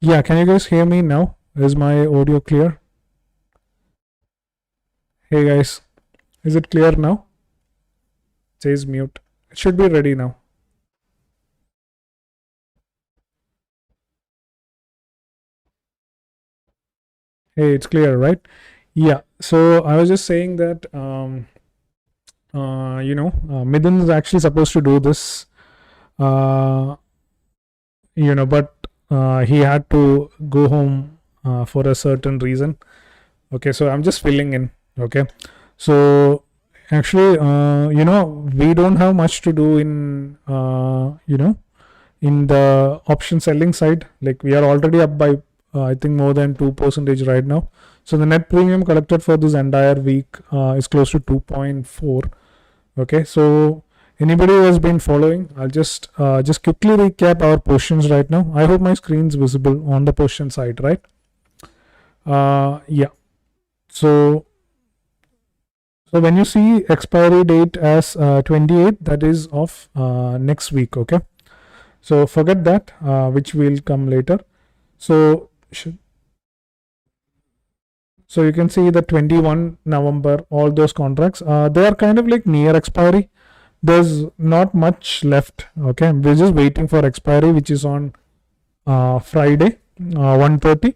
Yeah, can you guys hear me now? Is my audio clear? Hey guys, is it clear now? It says mute. It should be ready now. Hey, it's clear, right? Yeah. So I was just saying that Midun is actually supposed to do this, but he had to go home for a certain reason. Okay, so I'm just filling in. Okay, so actually, we don't have much to do in in the option selling side. Like we are already up by I think more than 2% right now. So the net premium collected for this entire week is close to 2.4. Okay, so anybody who has been following, I'll just quickly recap our positions right now. I hope my screen's visible on the position side, right? Yeah. So when you see expiry date as 28, that is of next week. Okay. So forget that, which will come later. So you can see the 21 November, all those contracts, they are kind of like near expiry. There's not much left. Okay, we're just waiting for expiry, which is on Friday, 1:30.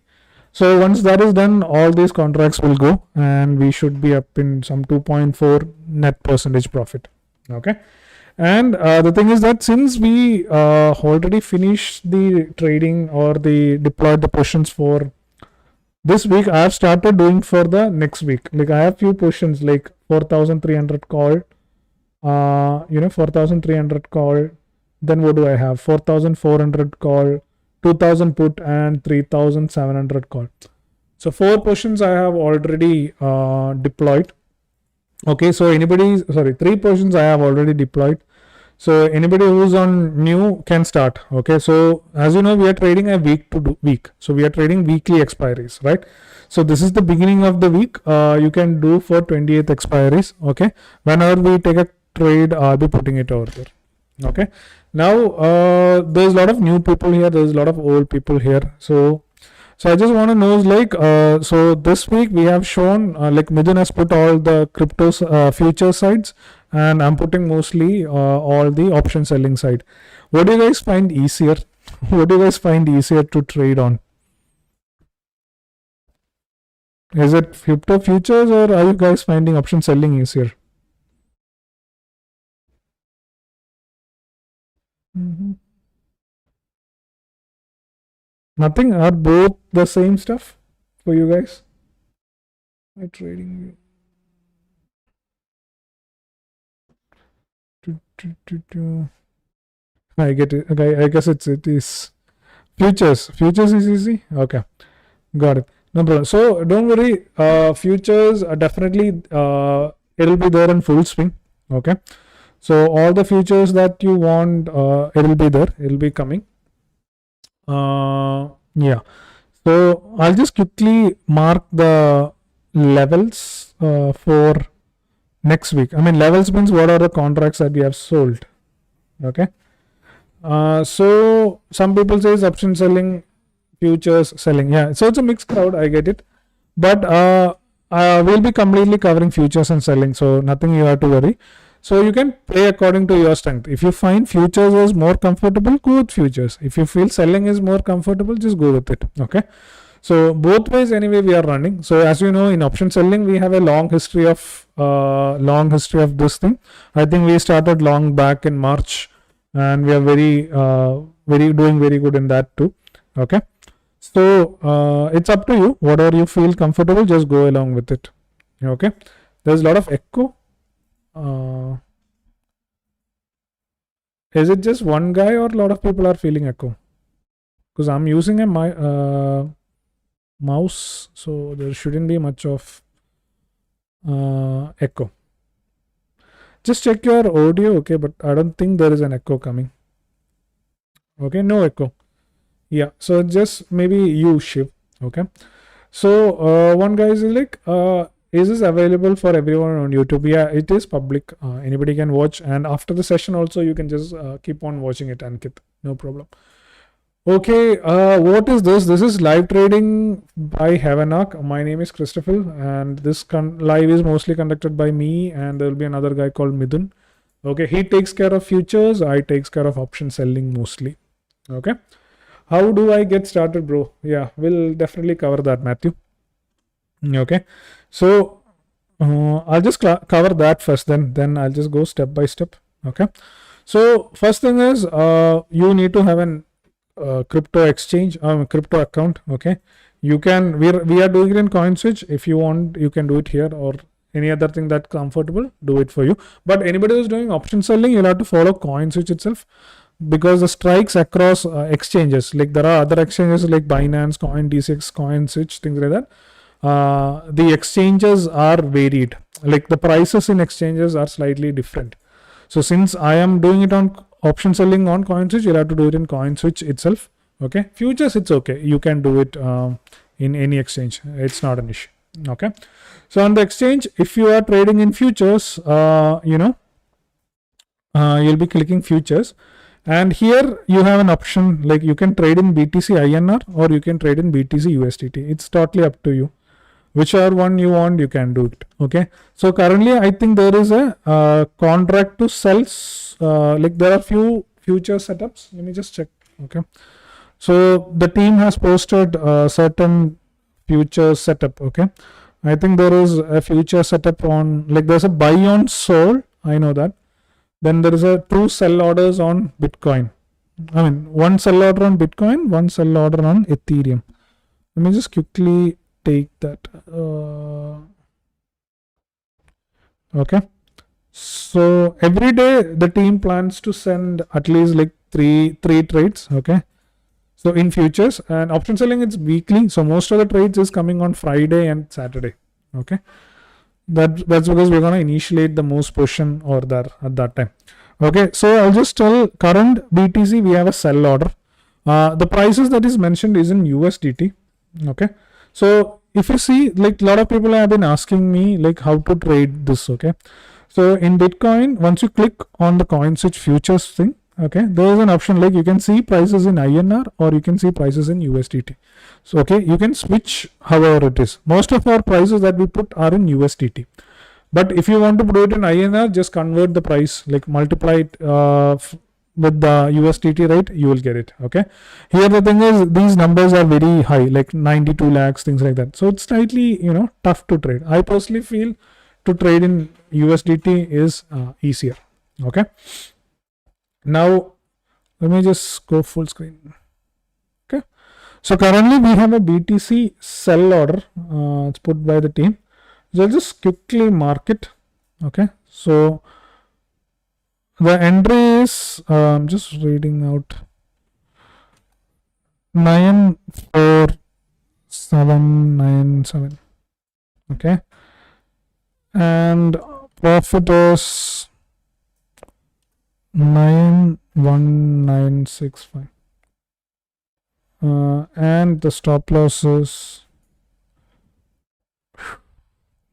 So once that is done, all these contracts will go, and we should be up in some 2.4 net percentage profit. Okay, and the thing is that since we already finished the trading or the deployed the positions for this week, I have started doing for the next week. Like I have few positions like 4,300 call, 4,300 call. Then what do I have? 4,400 call, 2,000 put, and 3,700 call. So 4 positions I have already deployed. Okay, so 3 positions I have already deployed. So anybody who's on new can start. Okay, so as you know, we are trading a week to week. So we are trading weekly expiries, right? So this is the beginning of the week. You can do for 28th expiries. Okay, whenever we take a trade, I'll be putting it over there. Okay, now there's a lot of new people here. There's a lot of old people here. So I just want to know like so this week we have shown like Midun has put all the crypto future sides, and I'm putting mostly all the option selling side. What do you guys find easier? What do you guys find easier to trade on? Is it crypto futures, or are you guys finding option selling easier? Nothing? Are both the same stuff for you guys? My trading view. I get it. Okay, I guess it is futures. Futures is easy. Okay, got it. No problem. So don't worry. Futures are definitely it'll be there in full swing. Okay. So all the futures that you want, it'll be there. It'll be coming. Yeah. So I'll just quickly mark the levels for next week. I mean, levels means what are the contracts that we have sold. Okay. So some people say option selling, futures selling. Yeah. So it's a mixed crowd. I get it. But we'll be completely covering futures and selling. So nothing you have to worry. So you can play according to your strength. If you find futures is more comfortable, go with futures. If you feel selling is more comfortable, just go with it. Okay. So both ways anyway we are running. So as you know, in option selling we have a long history of this thing. I think we started long back in March, and we are very doing very good in that too. Okay. So it's up to you. Whatever you feel comfortable, just go along with it. Okay. There's a lot of echo. Is it just one guy, or a lot of people are feeling echo? Because I'm using a mouse, so there shouldn't be much of echo. Just check your audio, okay? But I don't think there is an echo coming. Okay, no echo. Yeah, so just maybe you, Shiv. Okay. So one guy is like, is this available for everyone on YouTube? Yeah, it is public. Anybody can watch, and after the session also you can just keep on watching it, Ankit. No problem. Okay, what is this? This is live trading by HavenArk. My name is Christopher, and this live is mostly conducted by me, and there will be another guy called Midun. Okay, he takes care of futures, I takes care of option selling mostly. Okay, how do I get started, bro? Yeah, we'll definitely cover that, Matthew. Okay, so I'll just cover that first, then I'll just go step by step. Okay, so first thing is you need to have an crypto exchange, crypto account. Okay, you can, we are doing it in CoinSwitch. If you want, you can do it here, or any other thing that's comfortable, do it for you. But anybody who's doing option selling, you'll have to follow CoinSwitch itself, because the strikes across exchanges, like there are other exchanges like Binance, CoinD6, CoinSwitch, things like that. The exchanges are varied, like the prices in exchanges are slightly different. So since I am doing it on option selling on CoinSwitch, you'll have to do it in CoinSwitch itself. Okay, futures, it's okay, you can do it in any exchange, it's not an issue. Okay, so on the exchange, if you are trading in futures, you'll be clicking futures, and here you have an option, like you can trade in BTC INR or you can trade in BTC USDT. It's totally up to you. Whichever one you want, you can do it. Okay, so currently I think there is a contract to sell, like there are few future setups. Let me just check. Okay, so the team has posted certain future setup. Okay, I think there is a future setup on, like there's a buy on Sol, I know that. Then there is a 2 sell orders on Bitcoin. I mean, 1 sell order on Bitcoin, 1 sell order on Ethereum. Let me just quickly take that. Okay, so every day the team plans to send at least like three trades. Okay, so in futures, and option selling, it's weekly, so most of the trades is coming on Friday and Saturday. Okay, that's because we're gonna initiate the most portion or there at that time. Okay, so I'll just tell current BTC, we have a sell order. The prices that is mentioned is in USDT. Okay, so if you see, like a lot of people have been asking me like how to trade this. Okay, so in Bitcoin, once you click on the CoinSwitch futures thing, okay, there is an option like you can see prices in INR or you can see prices in USDT. So okay, you can switch however it is. Most of our prices that we put are in USDT. But if you want to do it in INR, just convert the price, like multiply it with the USDT rate, you will get it. Okay, here the thing is, these numbers are very high, like 92 lakhs, things like that. So it's slightly, tough to trade. I personally feel to trade in USDT is easier. Okay, now let me just go full screen. Okay, so currently we have a BTC sell order, it's put by the team. So I'll just quickly mark it. Okay, so the entry is, I'm just reading out, 94797. Okay, and profit is 91965, and the stop loss is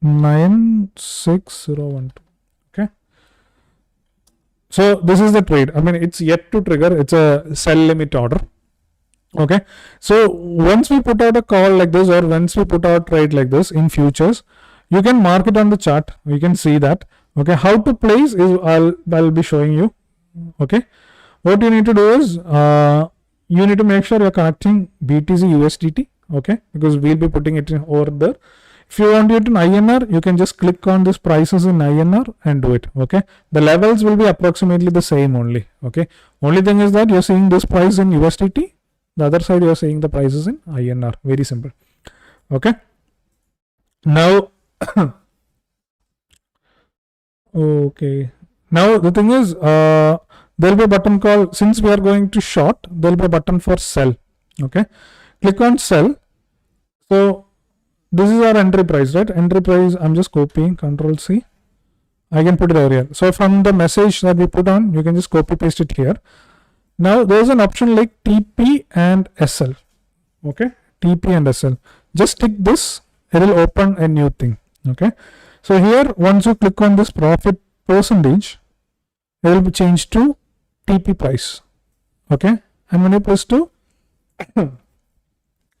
96012. Okay, so this is the trade. I mean, it's yet to trigger, it's a sell limit order. Okay, so once we put out a call like this, or once we put out trade like this in futures, you can mark it on the chart, you can see that. Okay, how to place is I'll be showing you. Okay, what you need to do is you need to make sure you're connecting BTC USDT. Okay, because we'll be putting it in over there. If you want it in INR, you can just click on this prices in INR and do it. Okay, the levels will be approximately the same only. Okay, only thing is that you're seeing this price in USDT, the other side you're seeing the prices in INR. Very simple. Okay, now okay, now the thing is, there'll be a button called, since we are going to short, there'll be a button for sell. Okay, click on sell. So this is our entry price, right? Entry price, I'm just copying, Control C. I can put it over here. So from the message that we put on, you can just copy paste it here. Now there's an option like TP and SL. Okay, TP and SL. Just tick this, it will open a new thing. Okay, so here once you click on this profit percentage, it will be changed to TP price. Okay, and when you press to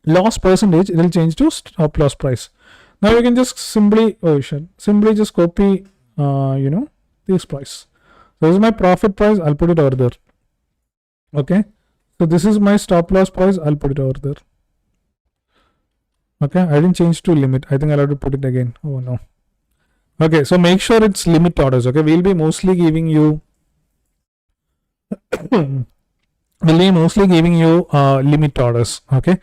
loss percentage, it will change to stop loss price. Now you can just simply just copy this price. So this is my profit price, I'll put it over there. Okay, so this is my stop loss price, I'll put it over there. Okay, I didn't change to limit. I think I'll have to put it again. Oh no. Okay, so make sure it's limit orders. Okay, we'll be mostly giving you limit orders. Okay,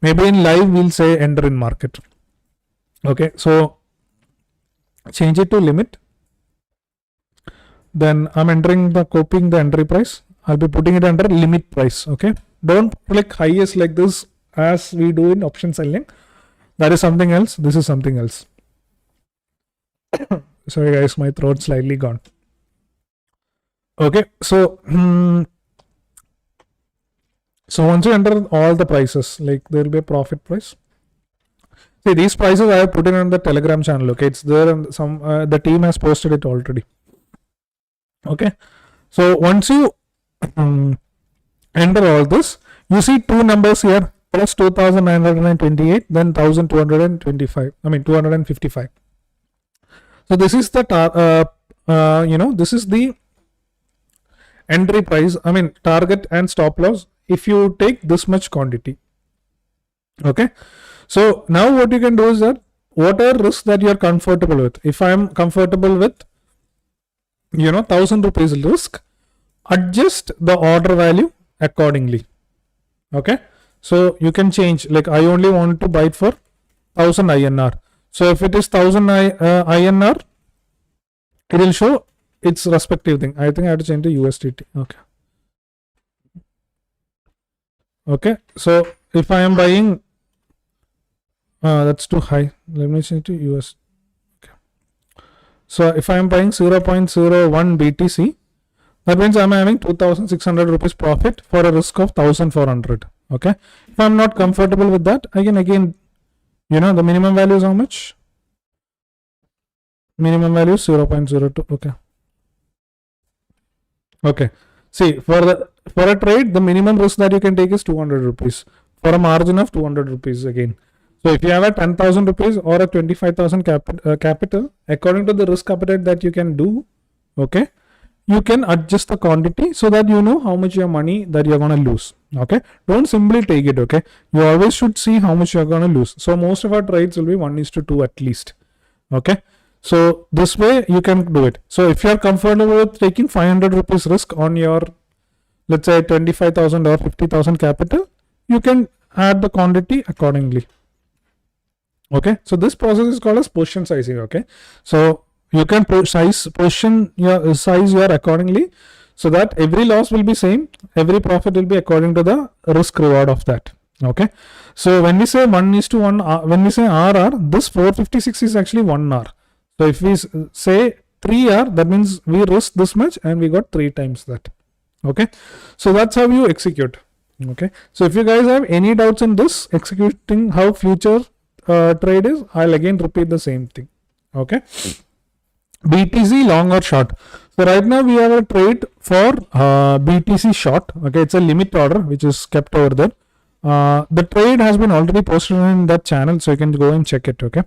maybe in live we'll say enter in market. Okay, so change it to limit. Then I'm copying the entry price. I'll be putting it under limit price. Okay, don't click highest like this as we do in option selling. That is something else. This is something else. Sorry guys, my throat slightly gone. Okay, so so once you enter all the prices, like there will be a profit price. See, these prices I have put in on the Telegram channel. Okay, it's there, and the team has posted it already. Okay, so once you enter all this, you see two numbers here, plus 2,928, then 1,225. I mean 255. So this is the this is the entry price. I mean target and stop loss if you take this much quantity. Okay, so now what you can do is that what are risks that you are comfortable with. If I am comfortable with 1,000 rupees risk, adjust the order value accordingly. Okay, so you can change, like I only want to buy it for 1,000 INR. So if it is 1,000 INR, it will show its respective thing. I think I have to change to USDT. Okay. Okay. So if I am buying, that's too high. Let me change to US. Okay. So if I am buying 0.01 BTC, that means I am having 2,600 rupees profit for a risk of 1,400. Okay. If I am not comfortable with that, I can again, the minimum value is how much? Minimum value is 0.02. Okay. Okay. See, for a trade, the minimum risk that you can take is 200 rupees for a margin of 200 rupees again. So if you have a 10,000 rupees or a 25,000 capital, according to the risk appetite that you can do, okay, you can adjust the quantity so that you know how much your money that you're going to lose. Okay, don't simply take it. Okay, you always should see how much you're going to lose. So most of our trades will be 1:2 at least. Okay, so this way you can do it. So if you're comfortable with taking 500 rupees risk on your, let's say 25,000 or 50,000 capital, you can add the quantity accordingly. Okay, so this process is called as position sizing. Okay, so you can position your size your accordingly, so that every loss will be same, every profit will be according to the risk reward of that. Okay, so when we say 1:1, when we say RR, this 456 is actually 1R. So if we say 3R, that means we risk this much and we got 3 times that. Okay, so that's how you execute. Okay, so if you guys have any doubts in this executing how future trade is, I'll again repeat the same thing. Okay, BTC long or short. So right now we have a trade for BTC short. Okay, it's a limit order which is kept over there. The trade has been already posted in that channel, so you can go and check it. Okay,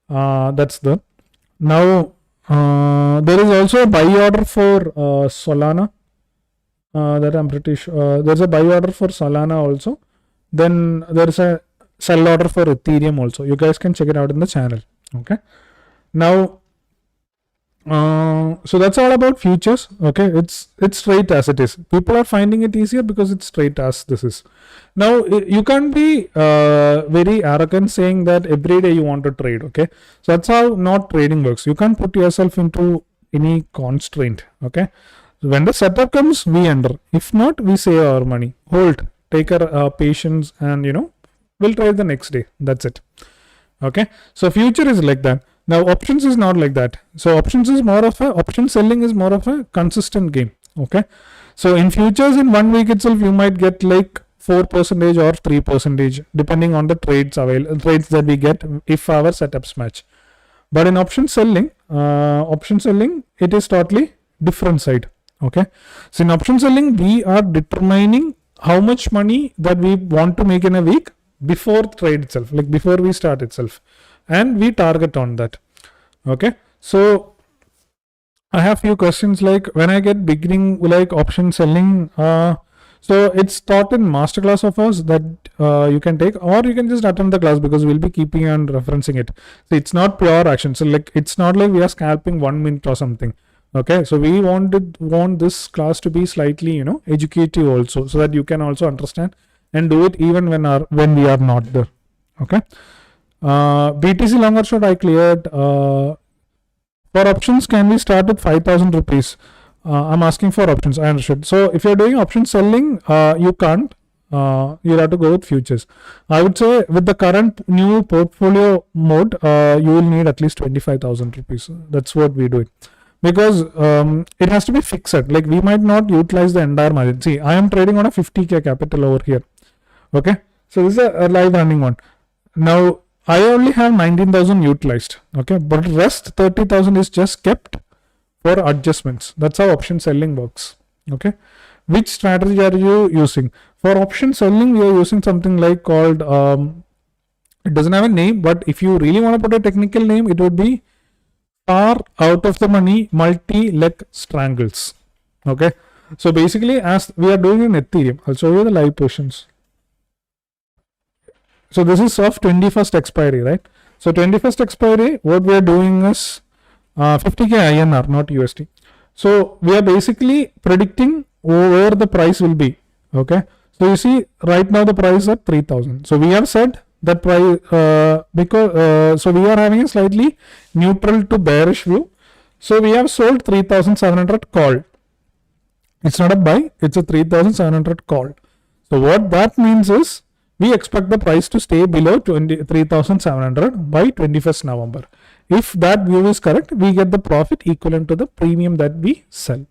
that's the. Now there is also a buy order for Solana. That I'm pretty sure there's a buy order for Solana also. Then there's a sell order for Ethereum also. You guys can check it out in the channel. Okay, now so that's all about futures. Okay, it's straight as it is. People are finding it easier because it's straight as this is. Now you can't be very arrogant saying that every day you want to trade. Okay, so that's how not trading works. You can't put yourself into any constraint. Okay, when the setup comes, we enter. If not, we save our money, hold, take our patience, and we'll trade the next day. That's it. Okay, so future is like that. Now options is not like that. So option selling is more of a consistent game. Okay, so in futures, in 1 week itself, you might get like 4% or 3%, depending on the trades that we get if our setups match. But in option selling, it is totally different side. Okay, so in option selling, we are determining how much money that we want to make in a week before trade itself, like before we start itself, and we target on that. Okay, so I have few questions like when I get beginning like option selling. So it's taught in masterclass of us that you can take, or you can just attend the class because we'll be keeping on referencing it. So it's not pure action. So like it's not like we are scalping 1 minute or something. Okay, so we want this class to be slightly educative also, so that you can also understand and do it even when we are not there. Okay, BTC long or short I cleared. For options, can we start with 5,000 rupees? I'm asking for options. I understood. So if you're doing option selling, you can't. You'll have to go with futures. I would say with the current new portfolio mode, you will need at least 25,000 rupees. That's what we do it. Because it has to be fixed. Like we might not utilize the entire margin. See, I am trading on a 50k capital over here. Okay. So this is a live running one. Now, I only have 19,000 utilized. Okay. But rest 30,000 is just kept for adjustments. That's how option selling works. Okay. Which strategy are you using? For option selling, we are using something like called, it doesn't have a name, but if you really want to put a technical name, it would be far out of the money multi-leg strangles. Okay. So basically, as we are doing in Ethereum, I'll show you the live positions. So this is of 21st expiry, right? So 21st expiry, what we are doing is 50k INR, not USD. So we are basically predicting where the price will be. Okay. So you see right now the price is at 3,000. So we have said that price because so we are having a slightly neutral to bearish view. So we have sold 3,700 call. It's not a buy, it's a 3,700 call. So what that means is we expect the price to stay below 3,700 by 21st November. If that view is correct, we get the profit equivalent to the premium that we sell.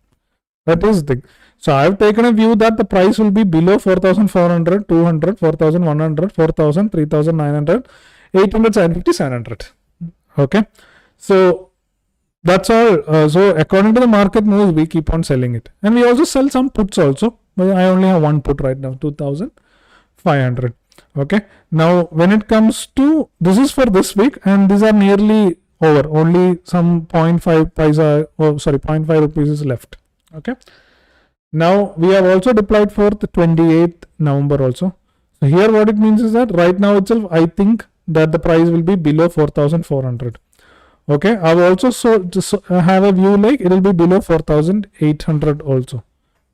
That is the thing. So I have taken a view that the price will be below 4,400, 200, 4,100, 4,000, 3,900, 800, 750, 700. Okay. So that's all. So according to the market moves, we keep on selling it. And we also sell some puts also. But I only have one put right now, 2,500. Okay. Now when it comes to, this is for this week and these are nearly over. Only some 0.5 paisa, 0.5 rupees is left. Okay. Now we have also deployed for the 28th November also. So here what it means is that right now itself, I think that the price will be below 4,400. Okay. I've also have a view like it will be below 4,800 also.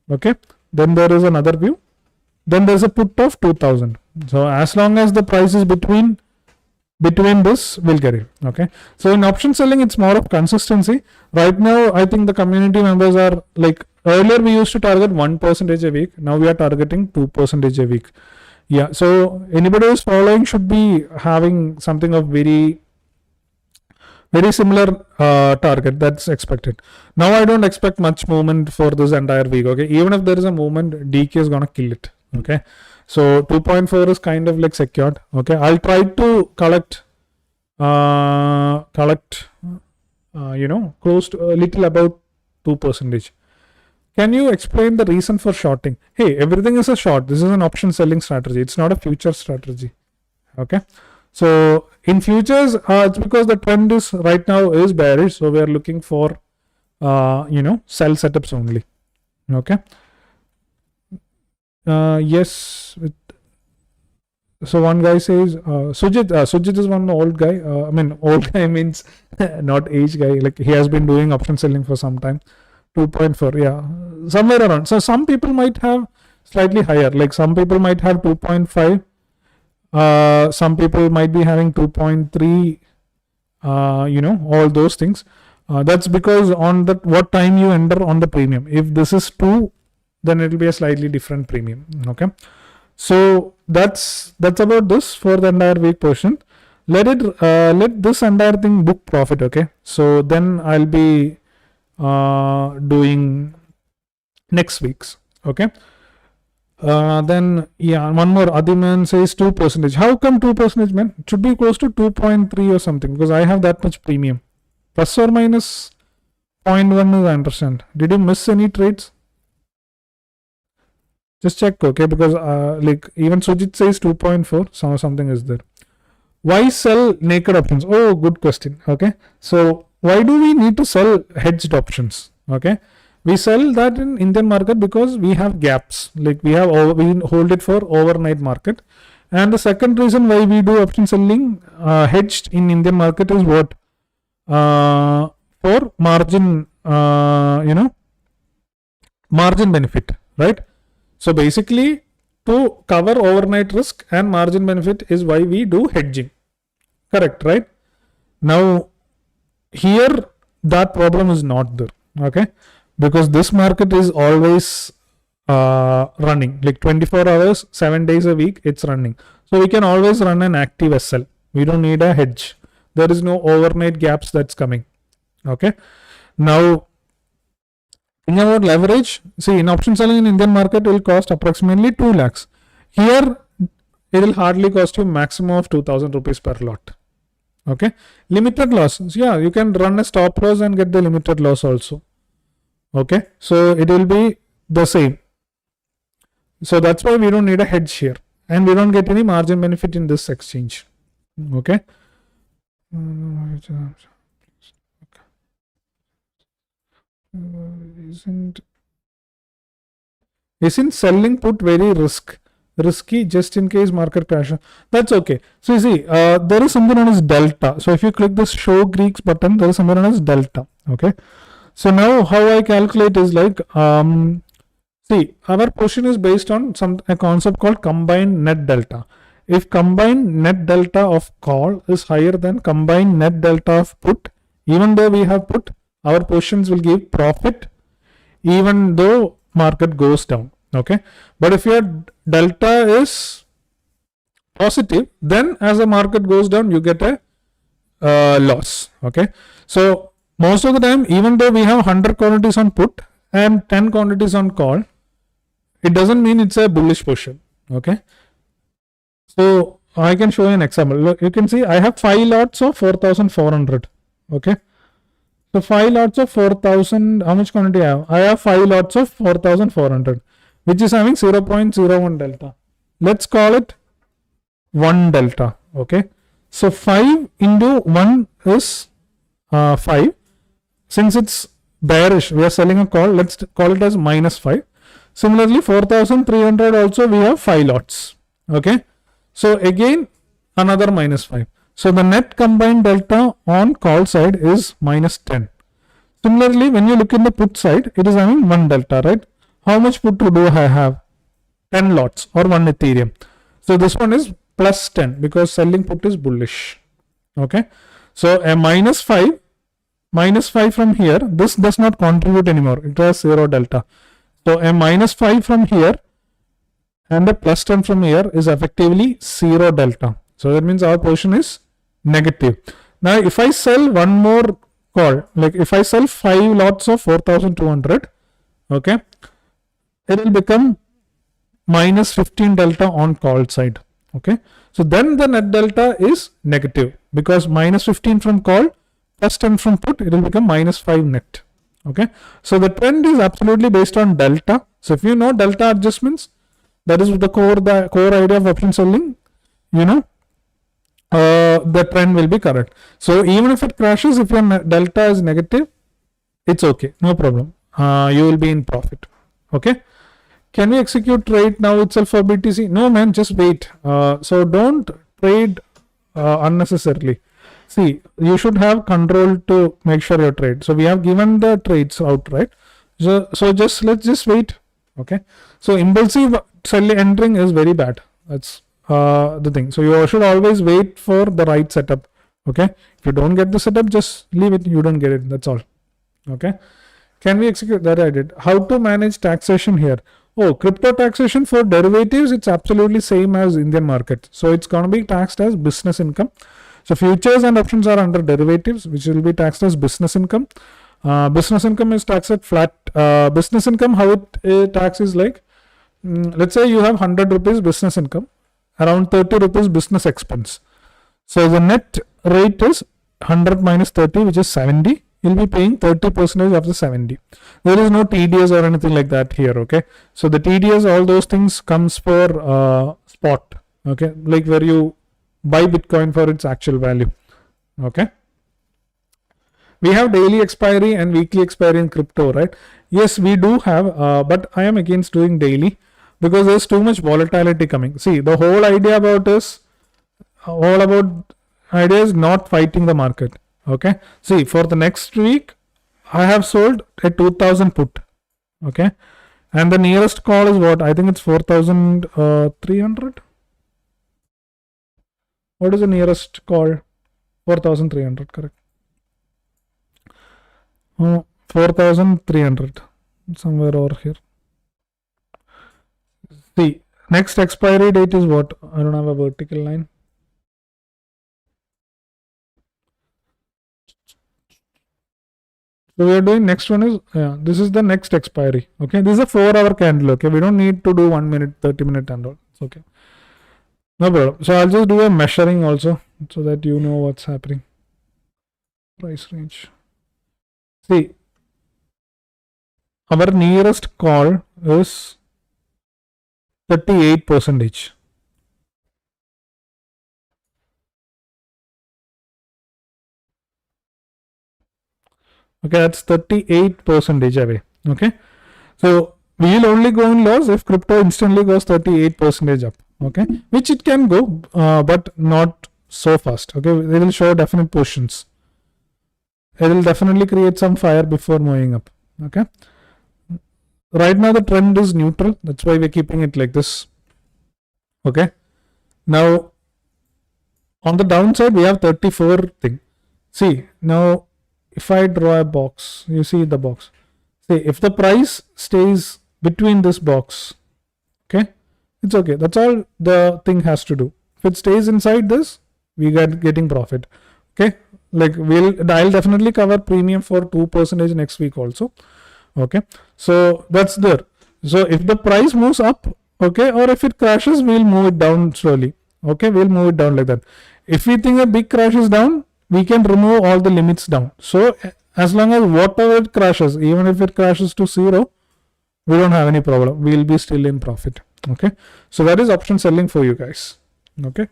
Okay. Then there is another view. Then there's a put of 2,000. So as long as the price is between this, we'll get it. Okay. So in option selling, it's more of consistency. Right now, I think the community members are like, earlier we used to target 1% a week. Now we are targeting 2% a week. Yeah. So anybody who's following should be having something of very similar target that's expected. Now I don't expect much movement for this entire week. Okay. Even if there is a movement, DK is going to kill it. Okay. So 2.4 is kind of like secured. Okay. I'll try to collect, close to a little about 2%. Can you explain the reason for shorting? Hey, everything is a short. This is an option selling strategy. It's not a future strategy. Okay. So in futures, it's because the trend is right now is bearish. So we are looking for, sell setups only. Okay. Yes. So one guy says, Sujit is one old guy. Old guy means not age guy. Like he has been doing option selling for some time. 2.4, yeah, somewhere around. So some people might have slightly higher. Like some people might have 2.5. Some people might be having 2.3. All those things. That's because on that what time you enter on the premium. If this is 2, then it will be a slightly different premium. Okay. So that's about this for the entire week portion. Let this entire thing book profit. Okay. So then I'll be doing next week's. Okay. Then yeah, one more. Adiman says 2%. How come 2%, man? It should be close to 2.3 or something because I have that much premium. Plus or minus 0.1 is I understand. Did you miss any trades? Just check, okay, because like even Sujit says 2.4, something is there. Why sell naked options? Oh, good question. Okay, so why do we need to sell hedged options? Okay, we sell that in Indian market because we have gaps, like we hold it for overnight market. And the second reason why we do option selling hedged in Indian market is what? For margin, margin benefit, right? So basically, to cover overnight risk and margin benefit is why we do hedging. Correct, right? Now, here that problem is not there, okay? Because this market is always running, like 24 hours, 7 days a week, it's running. So we can always run an active SL. We don't need a hedge. There is no overnight gaps that's coming, okay? Now, in about leverage, see, in option selling in Indian market will cost approximately 2 lakhs. Here, it will hardly cost you maximum of 2000 rupees per lot. Okay, limited loss. Yeah, you can run a stop loss and get the limited loss also. Okay, so it will be the same. So that's why we don't need a hedge here, and we don't get any margin benefit in this exchange. Okay. Isn't selling put very risky just in case market crash? That's okay. So you see, there is something known as delta. So if you click this show Greeks button, there is something known as delta. Okay. So now how I calculate is like, see, our position is based on a concept called combined net delta. If combined net delta of call is higher than combined net delta of put, even though we have put, our positions will give profit even though market goes down. Okay, but if your delta is positive, then as the market goes down, you get a loss. Okay, so most of the time, even though we have 100 quantities on put and 10 quantities on call, it doesn't mean it's a bullish position. Okay, so I can show you an example. Look, you can see I have 5 lots of 4,400. Okay, so 5 lots of 4,000. How much quantity I have? I have 5 lots of 4,400, which is having 0.01 delta. Let's call it 1 delta. Okay, so 5 into 1 is 5. Since it's bearish, we are selling a call. Let's call it as -5. Similarly, 4,300 also we have 5 lots. Okay, so again another -5. So the net combined delta on call side is -10. Similarly, when you look in the put side, it is having 1 delta, right? How much put do I have? 10 lots or 1 Ethereum. So this one is +10 because selling put is bullish. Okay, so a -5 from here, this does not contribute anymore. It has 0 delta. So a -5 from here and a +10 from here is effectively 0 delta. So that means our position is negative. Now if I sell one more call, like if I sell 5 lots of 4,200, okay, it will become -15 delta on call side. Okay, so then the net delta is negative because -15 from call +10 from put, it will become -5 net. Okay, so the trend is absolutely based on delta. So if you know delta adjustments, that is the core idea of option selling, you know, the trend will be correct. So even if it crashes, if your delta is negative, it's okay, no problem. You will be in profit. Okay, can we execute trade now itself for BTC? No man, just wait. So don't trade unnecessarily. See, you should have control to make sure your trade. So we have given the trades out, right? So let's just wait. Okay, so impulsive selling entering is very bad. That's the thing. So you should always wait for the right setup. Okay, if you don't get the setup, just leave it. You don't get it. That's all. Okay, can we execute that? I did. How to manage taxation here? Oh, crypto taxation for derivatives, it's absolutely same as Indian market. So it's going to be taxed as business income. So futures and options are under derivatives, which will be taxed as business income. Business income is taxed at flat. Business income, how it tax is like, let's say you have 100 rupees business income, around 30 rupees business expense. So the net rate is 100 minus 30, which is 70. you'll be paying 30% of the 70. There is no TDS or anything like that here. Okay, so the TDS, all those things comes for spot. Okay, like where you buy Bitcoin for its actual value. Okay, we have daily expiry and weekly expiry in crypto, right? Yes, we do have, but I am against doing daily because there's too much volatility coming. See, the whole idea about this, all about idea is not fighting the market. Okay, see, for the next week I have sold a 2000 put. Okay, and the nearest call is what? I think it's 4300. What is the nearest call? 4300, correct. 4300 somewhere over here. See, next expiry date is what? I don't have a vertical line. So we are doing next one is, this is the next expiry. Okay, this is a 4-hour candle. Okay, we don't need to do 1 minute, 30-minute and all. It's okay. No problem. So I'll just do a measuring also so that you know what's happening. Price range. See, our nearest call is 38%. Okay, that's 38% away. Okay, so we will only go in loss if crypto instantly goes 38% up. Okay, which it can go, but not so fast. Okay, they will show definite portions. It will definitely create some fire before moving up. Okay, right now the trend is neutral. That's why we're keeping it like this. Okay, now on the downside we have 34 thing. See, now if I draw a box, you see the box. See, if the price stays between this box, okay, it's okay. That's all the thing has to do. If it stays inside this, we get getting profit. Okay, like I'll definitely cover premium for 2% next week also. Okay, so that's there. So if the price moves up, okay, or if it crashes, we'll move it down slowly. Okay, we'll move it down like that. If we think a big crash is down, we can remove all the limits down. So as long as whatever it crashes, even if it crashes to 0, we don't have any problem. We'll be still in profit. Okay, so that is option selling for you guys. Okay.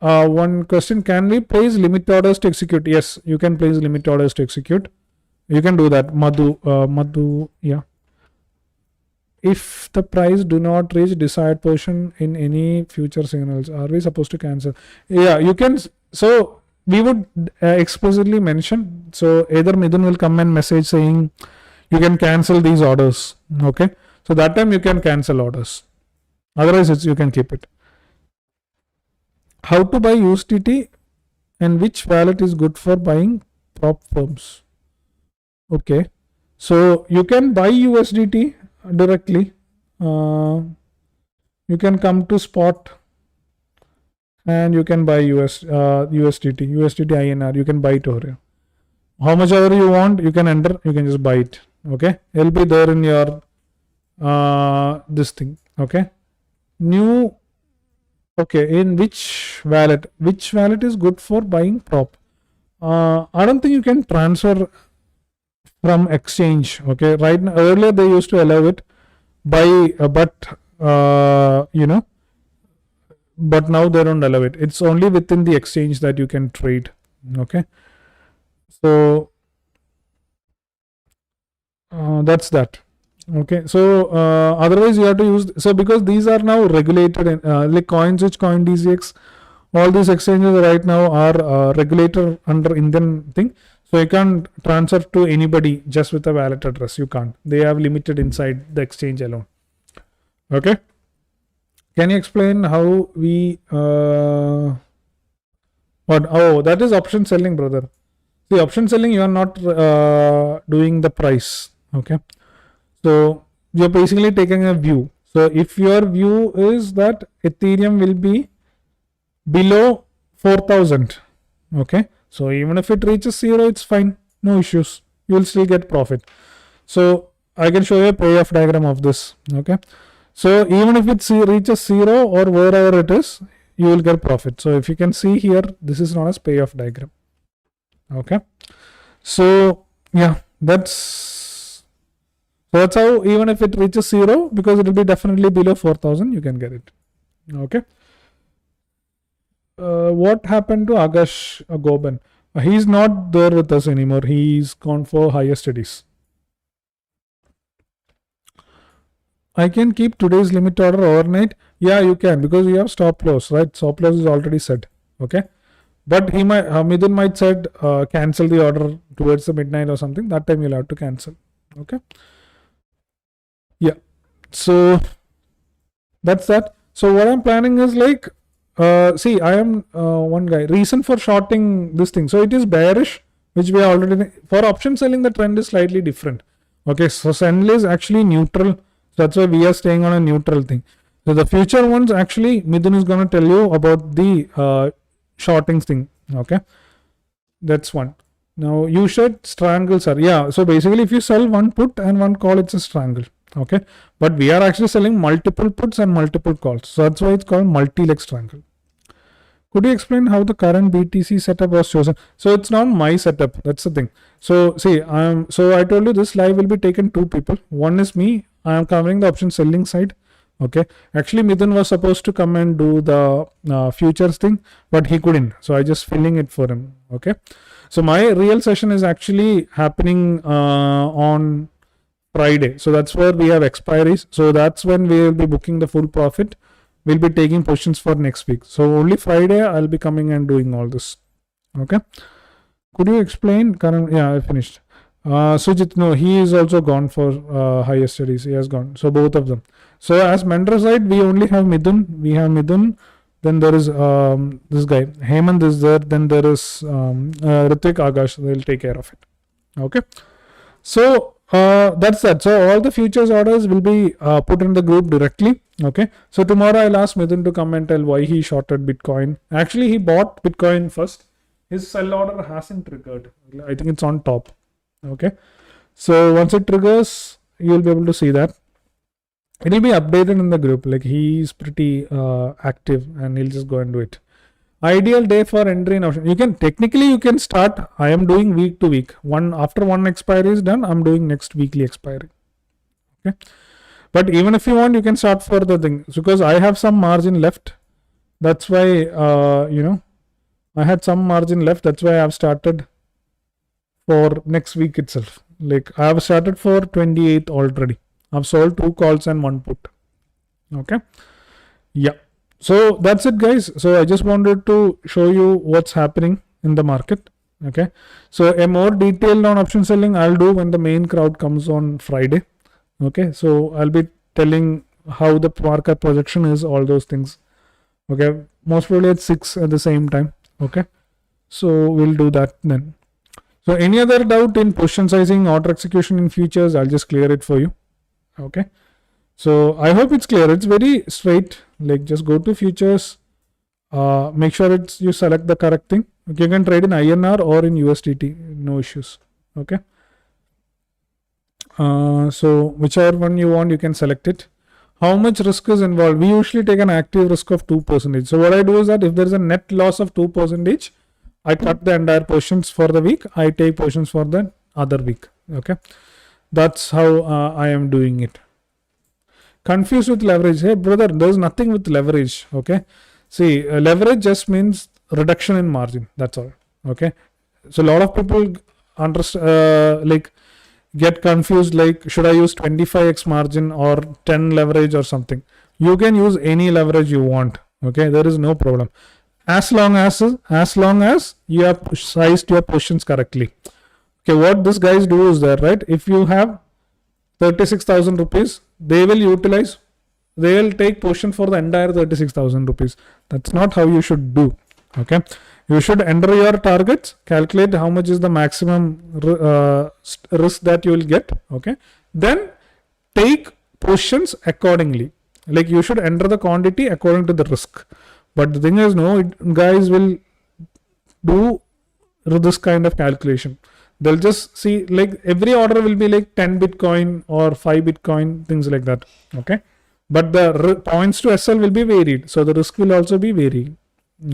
One question, can we place limit orders to execute? Yes, you can place limit orders to execute. You can do that. Madhu, yeah. If the price do not reach desired portion in any future signals, are we supposed to cancel? Yeah, you can. So we would explicitly mention. So either Midun will come and message saying you can cancel these orders. Okay. So that time you can cancel orders. Otherwise, you can keep it. How to buy USDT and which wallet is good for buying prop firms? Okay. So you can buy USDT directly. You can come to spot and you can buy USDT INR. You can buy it over here. How much ever you want, you can enter. You can just buy it. Okay, it'll be there in your this thing. Okay, new. Okay, in which wallet? Which wallet is good for buying prop? I don't think you can transfer from exchange. Okay, right now, earlier they used to allow it but but now they don't allow it. It's only within the exchange that you can trade. Okay, so that's that. Okay, so otherwise you have to use, so because these are now regulated like CoinSwitch, CoinDCX, all these exchanges right now are regulated under Indian thing. So you can't transfer to anybody just with a wallet address. You can't. They have limited inside the exchange alone. Okay. Can you explain how we what? Oh, that is option selling, brother. See, option selling, you are not doing the price. Okay. So you're basically taking a view. So if your view is that Ethereum will be below 4,000, okay. So even if it reaches 0, it's fine, no issues. You will still get profit. So I can show you a payoff diagram of this. Okay. So even if it reaches 0 or wherever it is, you will get profit. So if you can see here, this is known as payoff diagram. Okay. So yeah, that's how, even if it reaches 0, because it will be definitely below 4,000, you can get it. Okay. What happened to Agash Goban? He's not there with us anymore. He's gone for higher studies. I can keep today's limit order overnight. Yeah, you can, because you have stop loss, right? Stop loss is already set. Okay. But he might, Midun might said cancel the order towards the midnight or something. That time you'll have to cancel. Okay. Yeah. So that's that. So what I'm planning is like, see, I am one guy. Reason for shorting this thing. So it is bearish, which we are already, for option selling, the trend is slightly different. Okay. So Senl is actually neutral. So that's why we are staying on a neutral thing. So the future ones, actually, Midun is going to tell you about the shorting thing. Okay. That's one. Now you should strangle, sir. Yeah. So basically, if you sell one put and one call, it's a strangle. Okay. But we are actually selling multiple puts and multiple calls. So that's why it's called multi-leg strangle. Could you explain how the current BTC setup was chosen? So it's not my setup. That's the thing. So see, so I told you this live will be taken 2 people. One is me. I am covering the option selling side. Okay. Actually, Midun was supposed to come and do the futures thing, but he couldn't. So I just filling it for him. Okay. So my real session is actually happening on Friday. So that's where we have expiries. So that's when we will be booking the full profit. We'll be taking positions for next week. So only Friday I'll be coming and doing all this. Okay. Could you explain current? Yeah, I finished. Sujit, no, he is also gone for higher studies. He has gone. So both of them. So as mentor side, we only have Midun. We have Midun. Then there is this guy. Hemant is there. Then there is Ritik Agash. They'll take care of it. Okay. So that's that. So all the futures orders will be put in the group directly. Okay. So tomorrow I'll ask Midun to come and tell why he shorted Bitcoin. Actually, he bought Bitcoin first. His sell order hasn't triggered. I think it's on top. Okay. So once it triggers, you'll be able to see that. It will be updated in the group. Like he's pretty active and he'll just go and do it. Ideal day for entry in option. You can start. I am doing week to week. After one expiry is done, I'm doing next weekly expiry. Okay. But even if you want, you can start for the thing. Because I have some margin left. That's why, I had some margin left. That's why I've started for next week itself. Like I have started for 28th already. I've sold 2 calls and 1 put. Okay. Yeah. So that's it, guys. So I just wanted to show you what's happening in the market. Okay. So a more detailed on option selling I'll do when the main crowd comes on Friday. Okay. So I'll be telling how the market projection is, all those things. Okay. Most probably at 6 at the same time. Okay. So we'll do that then. So any other doubt in position sizing, order execution in futures, I'll just clear it for you. Okay. So I hope it's clear. It's very straight. Like just go to futures, make sure you select the correct thing. Okay, you can trade in INR or in USDT, no issues. Okay. So whichever one you want, you can select it. How much risk is involved? We usually take an active risk of 2%. So what I do is that if there is a net loss of 2%, I cut the entire positions for the week. I take positions for the other week. Okay. That's how I am doing it. Confused with leverage. Hey brother, there's nothing with leverage. Okay. See, leverage just means reduction in margin. That's all. Okay. So a lot of people get confused, like should I use 25x margin or 10 leverage or something. You can use any leverage you want. Okay. There is no problem. As long as you have sized your positions correctly. Okay, what these guys do is that, right? If you have 36,000 rupees, they will take position for the entire 36,000 rupees. That's not how you should do. Okay, you should enter your targets, calculate how much is the maximum risk that you will get. Okay, then take positions accordingly. Like you should enter the quantity according to the risk. But the thing is, guys will do this kind of calculation. They'll just see, like every order will be like 10 Bitcoin or 5 Bitcoin, things like that. Okay. but the points to SL will be varied, so the risk will also be varied.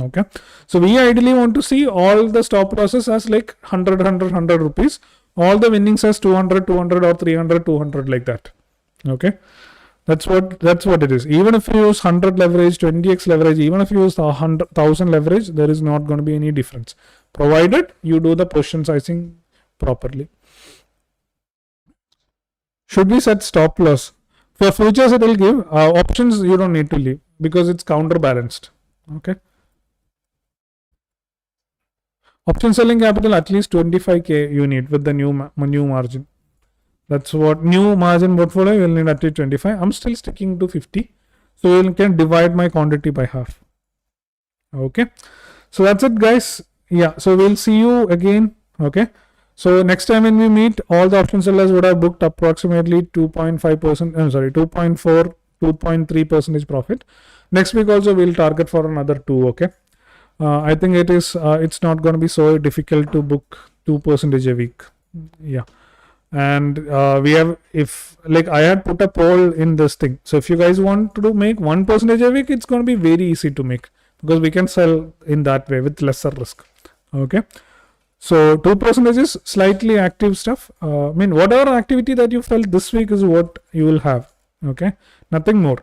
Okay, so we ideally want to see all the stop losses as like 100 rupees, all the winnings as 200 or 300 200 like that. Okay, that's what it is. Even if you use 100 leverage, 20x leverage, even if you use 100,000 leverage, there is not going to be any difference, provided you do the position sizing properly. Should we set stop loss? For futures, it will give. Options, you don't need to leave because it's counterbalanced. Okay. Option selling capital at least 25k you need with the new margin. That's what new margin portfolio you will need at least 25. I'm still sticking to 50, so you can divide my quantity by half. Okay, so that's it, guys. Yeah, so we'll see you again. Okay, so next time when we meet, all the option sellers would have booked approximately 2.5%. I'm sorry, 2.4, 2.3% profit. Next week also we'll target for another 2. Okay. I think it's not going to be so difficult to book 2% a week. Yeah, and we have, if like I had put a poll in this thing, so if you guys want to make 1% a week, it's going to be very easy to make because we can sell in that way with lesser risk. Okay, so 2% is slightly active stuff. I mean, whatever activity that you felt this week is what you will have. Okay, nothing more.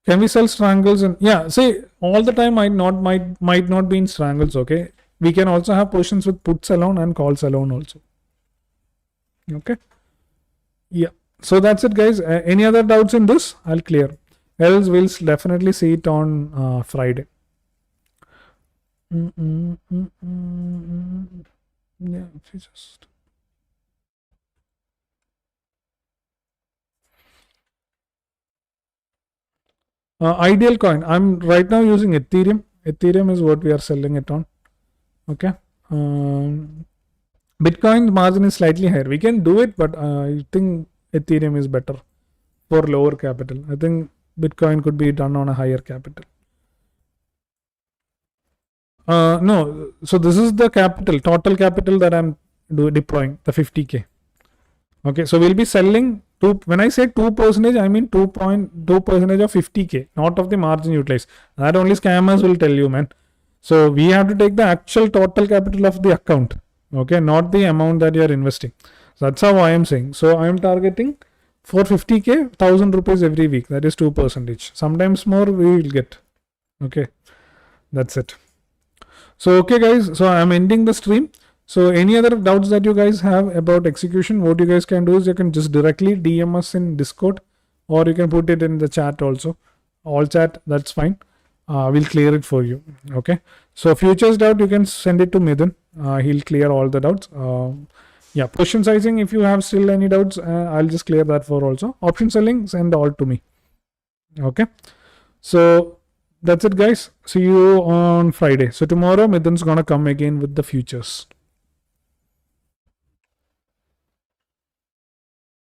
Can we sell strangles? And yeah, say all the time might not be in strangles. Okay, we can also have positions with puts alone and calls alone also. Okay, yeah, so that's it, guys. Any other doubts in this? I'll clear, else we'll definitely see it on Friday. Yeah, if you just ideal coin, I'm right now using Ethereum. Ethereum is what we are selling it on. Okay, Bitcoin margin is slightly higher. We can do it, but I think Ethereum is better for lower capital. I think Bitcoin could be done on a higher capital. No, so this is the total capital that I'm deploying, the 50k. Okay, so we'll be selling when I say 2%, I mean 2.2% of 50k, not of the margin utilized. That only scammers will tell you, man. So we have to take the actual total capital of the account. Okay, not the amount that you're investing. So that's how I am saying. So I am targeting for 50k, 1000 rupees every week. That is 2%. Sometimes more we will get. Okay, that's it. So okay, guys. So I'm ending the stream. So any other doubts that you guys have about execution, what you guys can do is you can just directly DM us in Discord, or you can put it in the chat also. All chat, that's fine. We'll clear it for you. Okay. So futures doubt, you can send it to Midhan. He'll clear all the doubts. Yeah, position sizing, if you have still any doubts, I'll just clear that for also. Option selling, send all to me. Okay. So that's it, guys. See you on Friday. So tomorrow, Midhan's gonna come again with the futures.